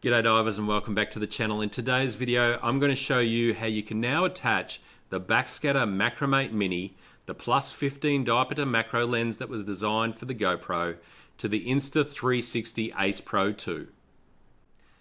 G'day divers and welcome back to the channel. In today's video, I'm going to show you how you can now attach the Backscatter Macromate Mini, the plus 15 diopter macro lens that was designed for the GoPro, to the Insta360 Ace Pro 2.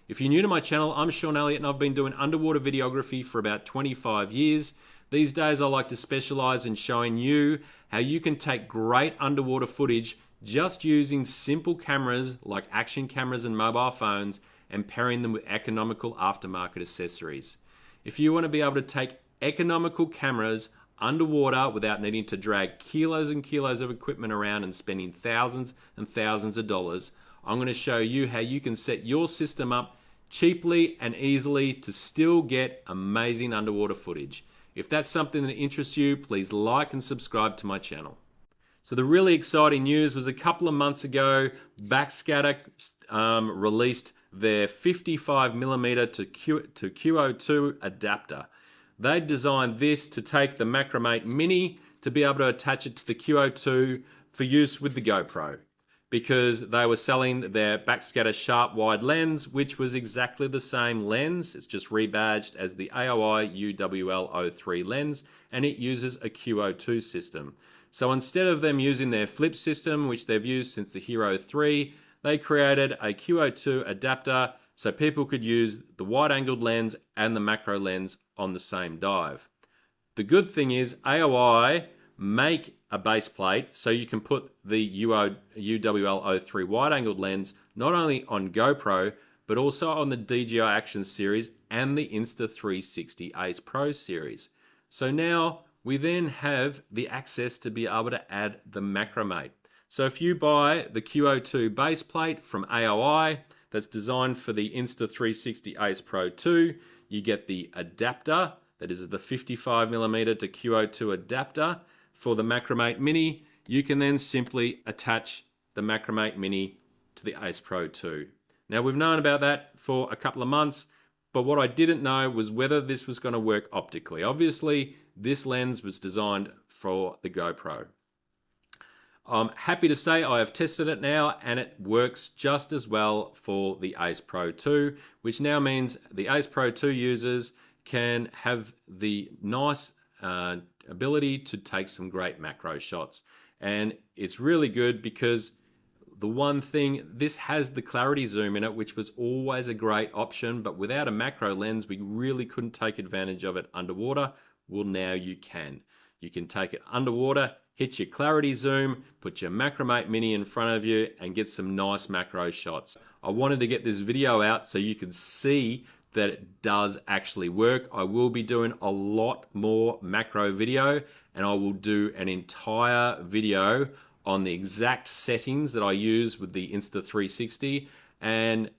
If you're new to my channel, I'm Sean Elliott and I've been doing underwater videography for about 25 years. These days I like to specialize in showing you how you can take great underwater footage just using simple cameras like action cameras and mobile phones and pairing them with economical aftermarket accessories. If you want to be able to take economical cameras underwater without needing to drag kilos and kilos of equipment around and spending thousands and thousands of dollars, I'm going to show you how you can set your system up cheaply and easily to still get amazing underwater footage. If that's something that interests you, please like and subscribe to my channel. So the really exciting news was a couple of months ago, Backscatter released their 55mm to QO2 adapter. They designed this to take the Macromate Mini to be able to attach it to the QO2 for use with the GoPro, because they were selling their Backscatter Sharp Wide lens, which was exactly the same lens. It's just rebadged as the AOI UWL-03 lens, and it uses a QO2 system. So instead of them using their flip system, which they've used since the Hero 3, they created a QO2 adapter so people could use the wide-angled lens and the macro lens on the same dive. The good thing is AOI make a base plate so you can put the UWL-03 wide-angled lens not only on GoPro but also on the DJI Action series and the Insta360 Ace Pro series. So now we then have the access to be able to add the Macromate. So if you buy the QO2 base plate from AOI that's designed for the Insta360 Ace Pro 2, you get the adapter, that is the 55mm to QO2 adapter for the Macromate Mini. You can then simply attach the Macromate Mini to the Ace Pro 2. Now we've known about that for a couple of months, but what I didn't know was whether this was going to work optically. Obviously, this lens was designed for the GoPro. I'm happy to say I have tested it now and it works just as well for the Ace Pro 2, which now means the Ace Pro 2 users can have the nice ability to take some great macro shots. And it's really good because the one thing, this has the clarity zoom in it, which was always a great option, but without a macro lens, we really couldn't take advantage of it underwater. Well, now you can. You can take it underwater, hit your clarity zoom, put your Macromate Mini in front of you and get some nice macro shots. I wanted to get this video out so you can see that it does actually work. I will be doing a lot more macro video and I will do an entire video on the exact settings that I use with the Insta360 and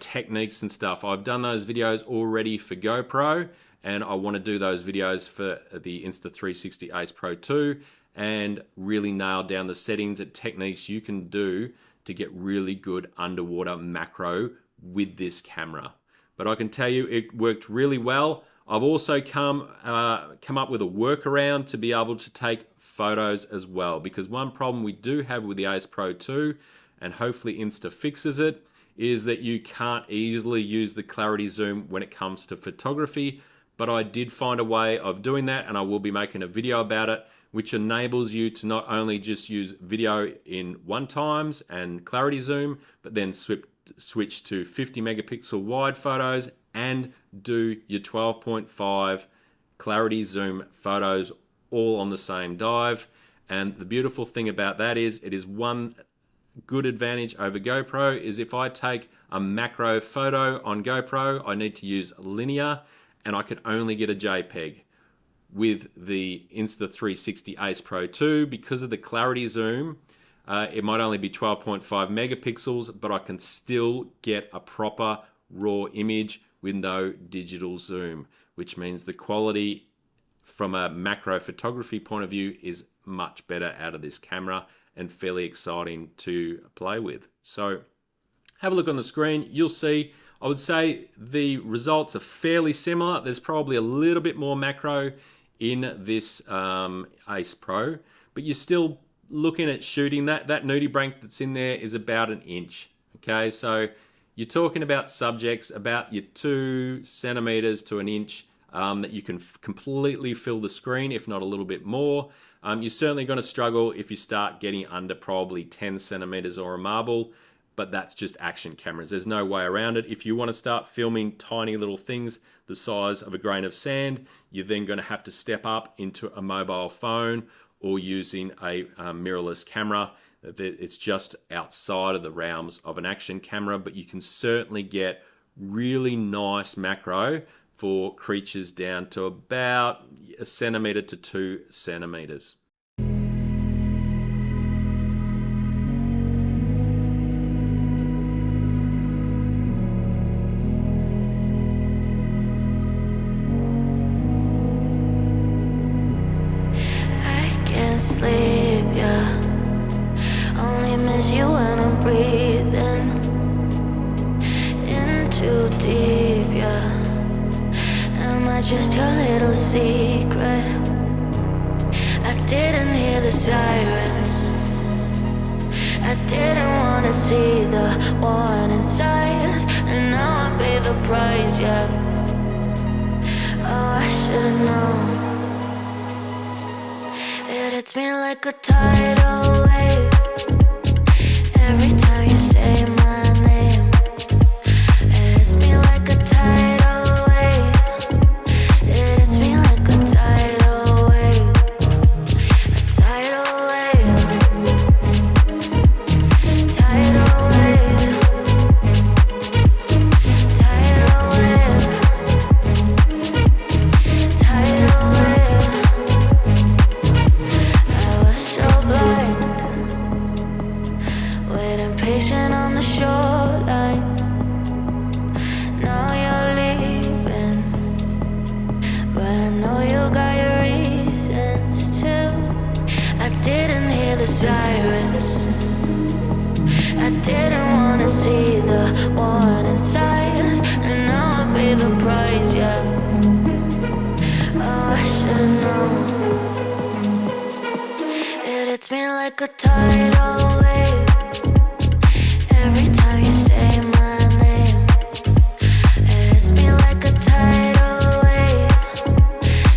techniques and stuff. I've done those videos already for GoPro and I want to do those videos for the Insta360 Ace Pro 2 and really nail down the settings and techniques you can do to get really good underwater macro with this camera. But I can tell you it worked really well. I've also come up with a workaround to be able to take photos as well, because one problem we do have with the Ace Pro 2, and hopefully Insta fixes it, is that you can't easily use the clarity zoom when it comes to photography. But I did find a way of doing that and I will be making a video about it, which enables you to not only just use video in 1x and clarity zoom, but then switch to 50 megapixel wide photos and do your 12.5 clarity zoom photos all on the same dive. And the beautiful thing about that is it is one good advantage over GoPro is if I take a macro photo on GoPro, I need to use linear and I can only get a JPEG. With the Insta360 Ace Pro 2, because of the clarity zoom, it might only be 12.5 megapixels, but I can still get a proper raw image with no digital zoom, which means the quality from a macro photography point of view is much better out of this camera and fairly exciting to play with. So have a look on the screen, you'll see. I would say the results are fairly similar. There's probably a little bit more macro in this Ace Pro, but you're still looking at shooting that nudibranch that's in there is about 1 inch. Okay, so you're talking about subjects about your 2 centimeters to an inch that you can completely fill the screen, if not a little bit more. You're certainly going to struggle if you start getting under probably 10 centimeters or a marble, but that's just action cameras. There's no way around it. If you want to start filming tiny little things the size of a grain of sand, you're then going to have to step up into a mobile phone or using a mirrorless camera. It's just outside of the realms of an action camera, but you can certainly get really nice macro for creatures down to about 1 centimeter to 2 centimeters. Sleep, yeah. Only miss you when I'm breathing in too deep, yeah. Am I just your little secret? I didn't hear the sirens. I didn't wanna see the warning signs, and now I pay the price, yeah. Oh, I should've known. It hits me like a tidal wave every time you say my name. It hits me like a tidal wave. It hits me like a tidal wave. A tidal wave. Tidal wave. Tidal wave. Tidal wave. Waiting patient on the shoreline. Now you're leaving, but I know you got your reasons too. I didn't hear the sirens. I didn't wanna see the warning signs, and now I pay the price, yeah. Oh, I should've known. It hits me like a tidal wave every time you say my name. It hits me like a tidal wave.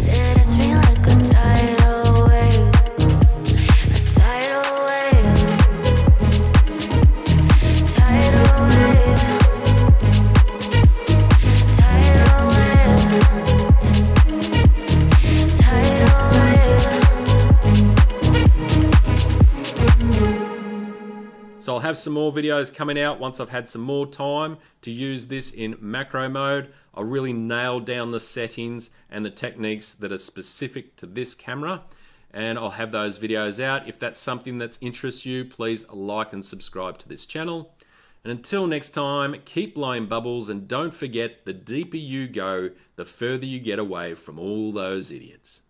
It hits me like a tidal wave. A tidal wave. Tidal wave. Tidal wave. Tidal wave. So I'll have some more videos coming out once I've had some more time to use this in macro mode. I'll really nail down the settings and the techniques that are specific to this camera, and I'll have those videos out. If that's something that interests you, please like and subscribe to this channel. And until next time, keep blowing bubbles, and don't forget, the deeper you go, the further you get away from all those idiots.